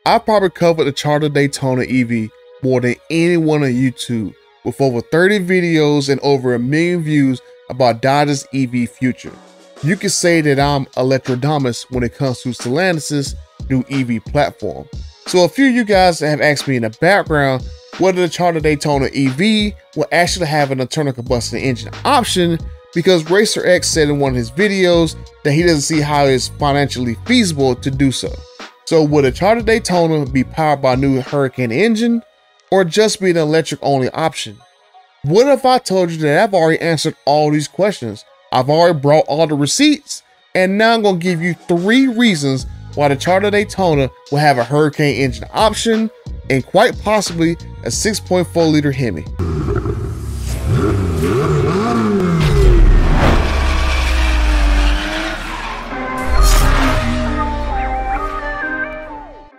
I've probably covered the Charger Daytona EV more than anyone on YouTube, with over 30 videos and over 1 million views about Dodge's EV future. You can say that I'm electrodominus when it comes to Stellantis' new EV platform. So a few of you guys have asked me in the background whether the Charger Daytona EV will actually have an internal combustion engine option, because Racer X said in one of his videos that he doesn't see how it's financially feasible to do so. So will the Charger Daytona be powered by a new Hurricane engine, or just be an electric only option? What if I told you that I've already answered all these questions? I've already brought all the receipts, and now I'm gonna give you 3 reasons why the Charger Daytona will have a Hurricane engine option and quite possibly a 6.4 liter Hemi.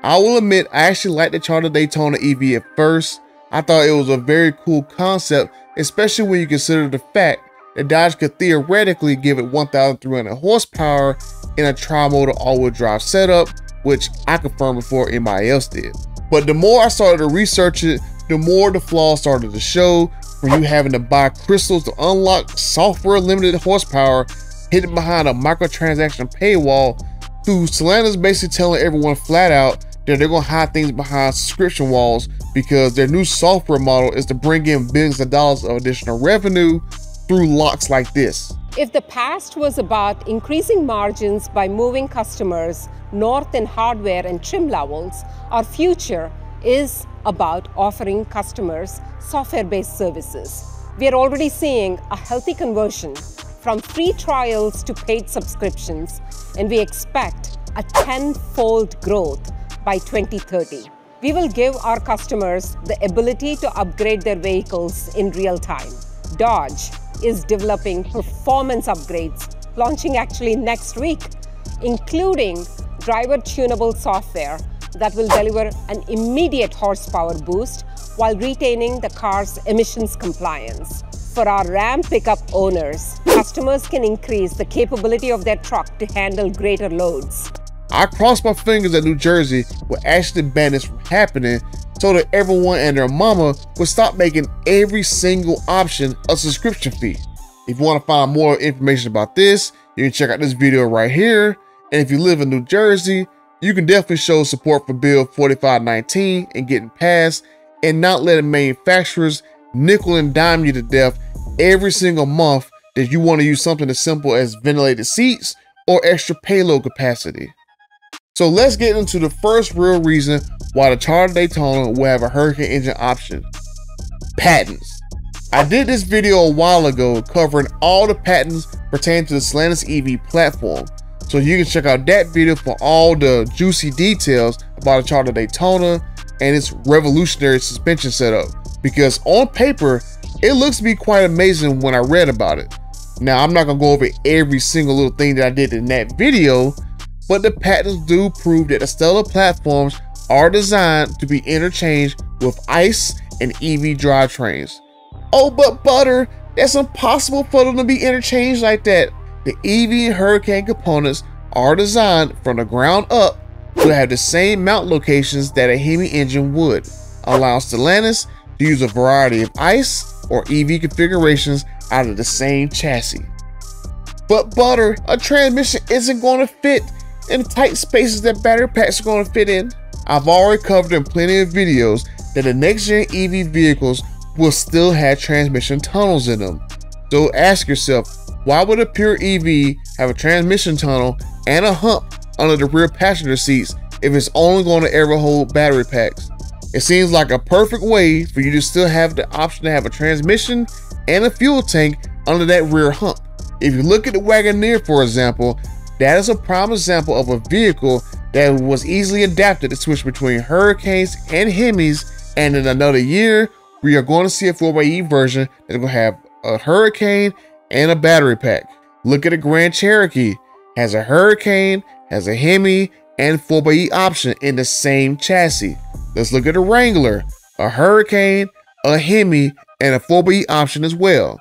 I will admit, I actually liked the Charger Daytona EV at first. I thought it was a very cool concept, especially when you consider the fact that Dodge could theoretically give it 1,300 horsepower in a tri-motor all-wheel drive setup, which I confirmed before anybody else did. But the more I started to research it, the more the flaws started to show, from you having to buy crystals to unlock software limited horsepower hidden behind a microtransaction paywall, to Stellantis basically telling everyone flat out that they're gonna hide things behind subscription walls because their new software model is to bring in billions of dollars of additional revenue through locks like this. If the past was about increasing margins by moving customers north in hardware and trim levels, our future is about offering customers software-based services. We are already seeing a healthy conversion from free trials to paid subscriptions, and we expect a 10-fold growth by 2030. We will give our customers the ability to upgrade their vehicles in real time. Dodge is developing performance upgrades, launching actually next week, including driver-tunable software that will deliver an immediate horsepower boost while retaining the car's emissions compliance. For our Ram pickup owners, customers can increase the capability of their truck to handle greater loads. I cross my fingers that New Jersey will actually ban this from happening, so that everyone and their mama will stop making every single option a subscription fee. If you want to find more information about this, you can check out this video right here. And if you live in New Jersey, you can definitely show support for Bill 4519 and getting passed, and not letting manufacturers nickel and dime you to death every single month that you want to use something as simple as ventilated seats or extra payload capacity. So let's get into the first real reason why the Charger Daytona will have a Hurricane engine option: patents. I did this video a while ago covering all the patents pertaining to the Stellantis EV platform, so you can check out that video for all the juicy details about the Charger Daytona and its revolutionary suspension setup, because on paper it looks to be quite amazing when I read about it. Now, I'm not gonna go over every single little thing that I did in that video, but the patents do prove that the Stellar platforms are designed to be interchanged with ICE and EV drivetrains. Oh, but Butter, that's impossible for them to be interchanged like that. The EV and Hurricane components are designed from the ground up to have the same mount locations that a Hemi engine would, allowing Stellantis to use a variety of ICE or EV configurations out of the same chassis. But Butter, a transmission isn't going to fit in the tight spaces that battery packs are going to fit in. I've already covered in plenty of videos that the next gen EV vehicles will still have transmission tunnels in them. So ask yourself, why would a pure EV have a transmission tunnel and a hump under the rear passenger seats if it's only going to ever hold battery packs? It seems like a perfect way for you to still have the option to have a transmission and a fuel tank under that rear hump. If you look at the Wagoneer, for example, that is a prime example of a vehicle that was easily adapted to switch between Hurricanes and Hemis, and in another year, we are going to see a 4xe version that's going to have a Hurricane and a battery pack. Look at the Grand Cherokee, has a Hurricane, has a Hemi, and 4xe option in the same chassis. Let's look at the Wrangler, a Hurricane, a Hemi, and a 4xe option as well.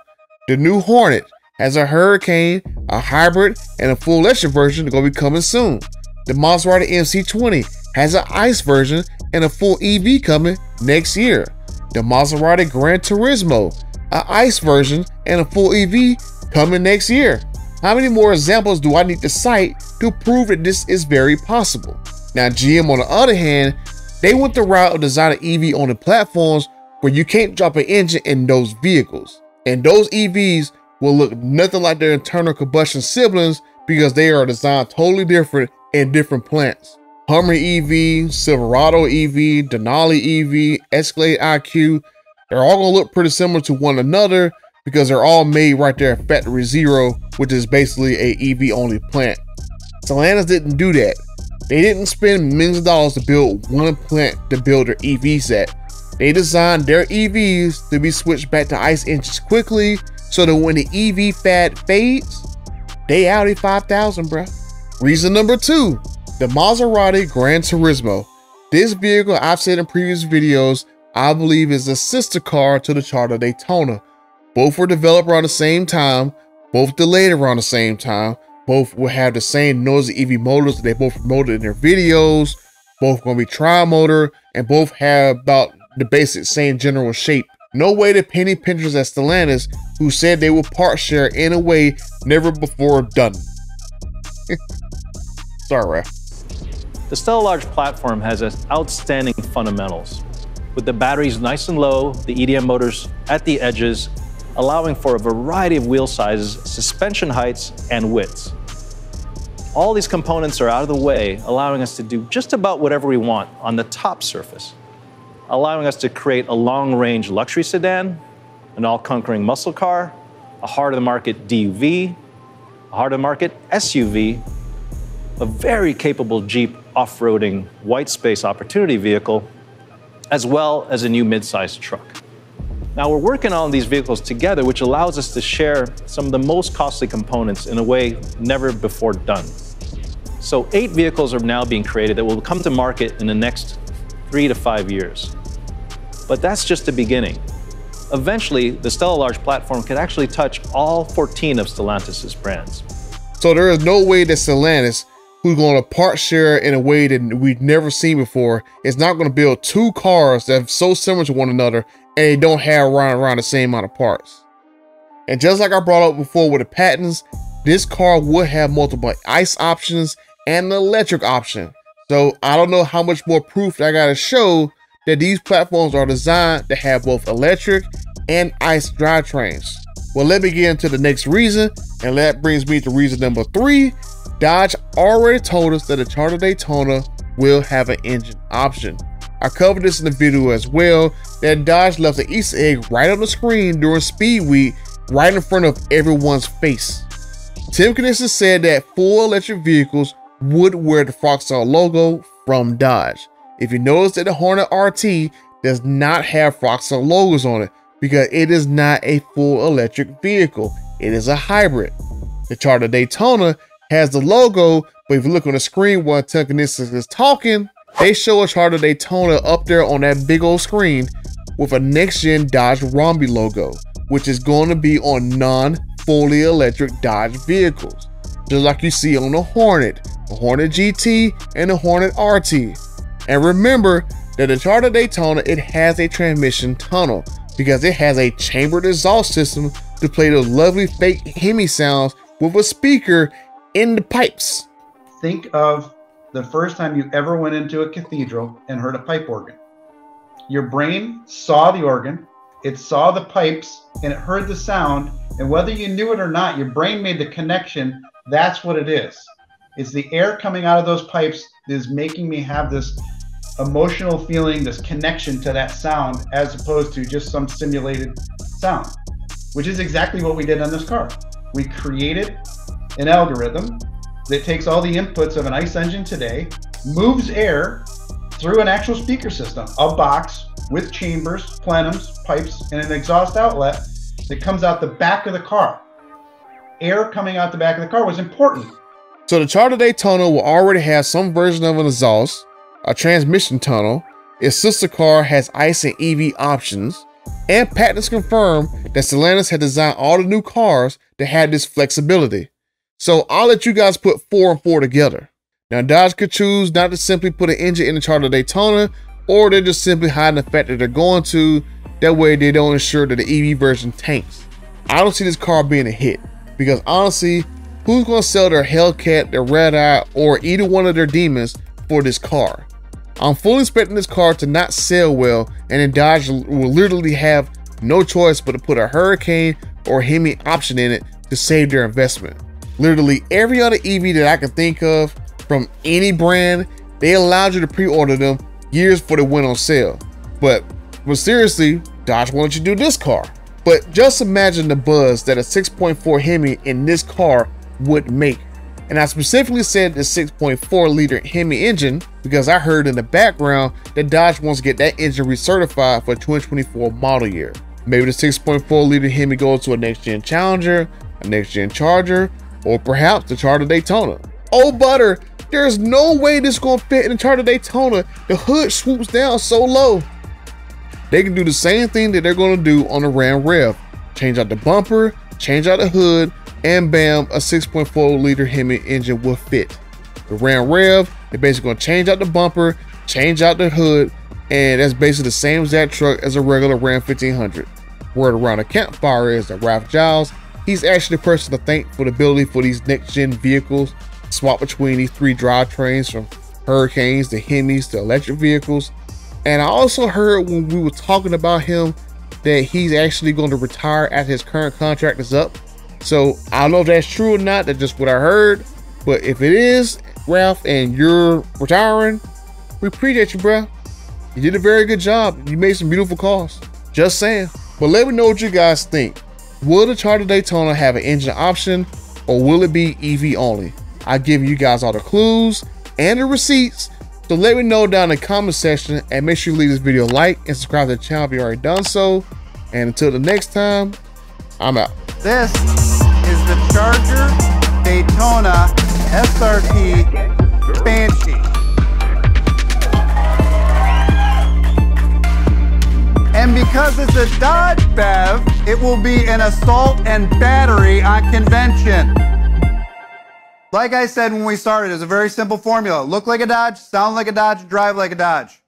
The new Hornet has a Hurricane, a hybrid, and a full electric version going to be coming soon. The Maserati MC20 has an ICE version and a full EV coming next year. The Maserati GranTurismo, an ICE version and a full EV coming next year. How many more examples do I need to cite to prove that this is very possible? Now, GM, on the other hand, they went the route of designing EV on the platforms where you can't drop an engine in those vehicles. And those EVs will look nothing like their internal combustion siblings because they are designed totally different in different plants. Hummer EV, Silverado EV, Denali EV, Escalade IQ, they're all gonna look pretty similar to one another because they're all made right there at Factory Zero, which is basically a EV only plant. Stellantis didn't do that. They didn't spend millions of dollars to build one plant to build their EVs at. They designed their EVs to be switched back to ICE engines quickly so that when the EV fad fades, they Audi 5000, bruh. Reason number 2, the Maserati GranTurismo. This vehicle, I've said in previous videos, I believe is a sister car to the Charger Daytona. Both were developed around the same time, both delayed around the same time, both will have the same noisy EV motors that they both promoted in their videos, both gonna be tri-motor, and both have about the basic same general shape. No way to penny pinchers at Stellantis, who said they will part share in a way never before done. Sorry, Raph. The Stellantis platform has outstanding fundamentals, with the batteries nice and low, the EDM motors at the edges, allowing for a variety of wheel sizes, suspension heights, and widths. All these components are out of the way, allowing us to do just about whatever we want on the top surface, allowing us to create a long-range luxury sedan, an all-conquering muscle car, a heart-of-the-market DUV, a heart-of-the-market SUV, a very capable Jeep off-roading white space opportunity vehicle, as well as a new mid-sized truck. Now, we're working on these vehicles together, which allows us to share some of the most costly components in a way never before done. So 8 vehicles are now being created that will come to market in the next 3 to 5 years. But that's just the beginning. Eventually, the Stellantis platform could actually touch all 14 of Stellantis' brands. So there is no way that Stellantis, who's going to part share in a way that we've never seen before, is not going to build 2 cars that are so similar to one another and they don't have around the same amount of parts. And just like I brought up before with the patents, this car will have multiple ICE options and an electric option. So I don't know how much more proof I gotta show that these platforms are designed to have both electric and ICE drivetrains. Well, let me get into the next reason, and that brings me to reason number 3. Dodge already told us that the Charger Daytona will have an engine option. I covered this in the video as well, that Dodge left the Easter egg right on the screen during Speed Week, right in front of everyone's face. Tim Knissen said that full electric vehicles would wear the Foxhole logo from Dodge. If you notice that the Hornet RT does not have Foxhole logos on it because it is not a full electric vehicle, it is a hybrid. The Charger Daytona has the logo, but if you look on the screen while Tim Knissen is talking, they show a Charger Daytona up there on that big old screen with a next-gen Dodge Romby logo, which is going to be on non-fully electric Dodge vehicles, just like you see on the Hornet GT, and the Hornet RT. And remember that the Charger Daytona, it has a transmission tunnel because it has a chambered exhaust system to play those lovely fake Hemi sounds with a speaker in the pipes. Think of the first time you ever went into a cathedral and heard a pipe organ. Your brain saw the organ, it saw the pipes, and it heard the sound, and whether you knew it or not, your brain made the connection. That's what it is. It's the air coming out of those pipes that is making me have this emotional feeling, this connection to that sound, as opposed to just some simulated sound, which is exactly what we did on this car. We created an algorithm that takes all the inputs of an ICE engine today, moves air through an actual speaker system, a box with chambers, plenums, pipes, and an exhaust outlet that comes out the back of the car. Air coming out the back of the car was important. So the Charger Daytona will already have some version of an exhaust, a transmission tunnel, its sister car has ICE and EV options, and patents confirm that Stellantis had designed all the new cars that had this flexibility. So I'll let you guys put 4 and 4 together. Now, Dodge could choose not to simply put an engine in the Charger Daytona, or they're just simply hiding the fact that they're going to. That way they don't ensure that the EV version tanks. I don't see this car being a hit, because honestly, who's going to sell their Hellcat, their Red Eye, or either one of their demons for this car? I'm fully expecting this car to not sell well, and then Dodge will literally have no choice but to put a Hurricane or Hemi option in it to save their investment. Literally every other EV that I can think of from any brand, they allowed you to pre-order them years before they went on sale. But seriously, Dodge wanted you to do this car. But just imagine the buzz that a 6.4 Hemi in this car would make. And I specifically said the 6.4 liter Hemi engine because I heard in the background that Dodge wants to get that engine recertified for 2024 model year. Maybe the 6.4 liter Hemi goes to a next gen Challenger, a next gen Charger, or perhaps the Charger Daytona. Oh butter, there's no way this is gonna fit in the Charger Daytona. The hood swoops down so low. They can do the same thing that they're gonna do on the Ram Rev. Change out the bumper, change out the hood, and bam, a 6.4 liter Hemi engine will fit. The Ram Rev, they're basically gonna change out the bumper, change out the hood, and that's basically the same exact truck as a regular Ram 1500. Word around the campfire is that Ralph Giles, he's actually the person to thank for the ability for these next gen vehicles to swap between these three drivetrains from Hurricanes to Hemis to electric vehicles. And I also heard when we were talking about him that he's actually going to retire after his current contract is up. So I don't know if that's true or not, that's just what I heard. But if it is, Ralph, and you're retiring, we appreciate you, bro. You did a very good job. You made some beautiful cars. Just saying. But let me know what you guys think. Will the Charger Daytona have an engine option, or will it be EV only? I've given you guys all the clues and the receipts. So let me know down in the comment section, and make sure you leave this video a like and subscribe to the channel if you already done so. And until the next time, I'm out. This is the Charger Daytona SRT Banshee. And because it's a Dodge BEV, it will be an assault and battery on convention. Like I said when we started, it's a very simple formula. Look like a Dodge, sound like a Dodge, drive like a Dodge.